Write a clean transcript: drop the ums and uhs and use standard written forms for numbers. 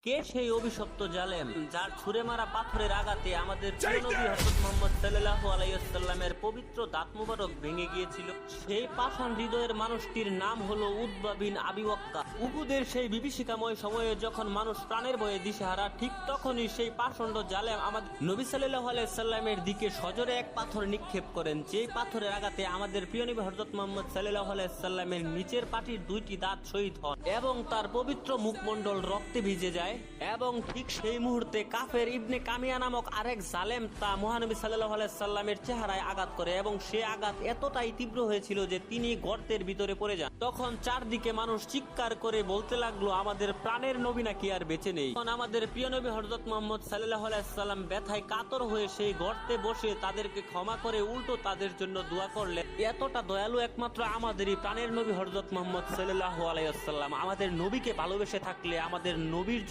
কে সেই অভিশপ্ত জালেম যার ছুঁড়ে মারা পাথরের আঘাতে আমাদের প্রিয় নবী হযরত মুহাম্মদ সাল্লাল্লাহু আলাইহি ওয়াসাল্লামের পবিত্র দাঁত মুবারক ভেঙে গিয়েছিল? সেই পাষাণ হৃদয়ের মানুষটির নাম হলো উতবা বিন আবি ওয়াক্কাস। উহুদের সেই বিভীষিকাময় সময়ে যখন মানুষ প্রাণের ভয়ে দিশেহারা, ঠিক তখনই সেই পাষণ্ড জালেম আমাদের নবী সাল্লাল্লাহু আলাইহি ওয়াসাল্লামের দিকে সজোরে এক পাথর নিক্ষেপ করেন। যেই পাথরের আঘাতে আমাদের প্রিয় নবী হযরত মুহাম্মদ সাল্লাল্লাহু আলাইহি ওয়াসাল্লামের নিচের পাটির দুইটি দাঁত শহীদ হন এবং তার পবিত্র মুখমণ্ডল রক্তে ভিজে যায়। এবং ঠিক সেই মুহূর্তে কাফের ইবনে কামিয়া নামক আরেক জালেম তা মহানবী সাল্লাল্লাহু আলাইহি সাল্লামের চেহারায় আঘাত করে এবং সে আঘাত এতটাই তীব্র হয়েছিল যে তিনি গর্তের ভিতরে পড়ে যান। তখন চারদিকে মানুষ চিৎকার করে বলতে লাগলো, আমাদের প্রাণের নবী নাকি আর বেঁচে নেই। তখন আমাদের প্রিয় নবী হযরত মুহাম্মদ সাল্লাল্লাহু আলাইহি সাল্লাম ব্যথায় কাতর হয়ে সেই গর্তে বসে তাদেরকে ক্ষমা করে উল্টো তাদের জন্য দোয়া করলেন। এতটা দয়ালু একমাত্র আমাদেরই প্রাণের নবী হযরত মুহাম্মদ সাল্লাল্লাহু আলাইহি সাল্লাম। আমাদের নবীকে ভালোবেসে থাকলে আমাদের নবীর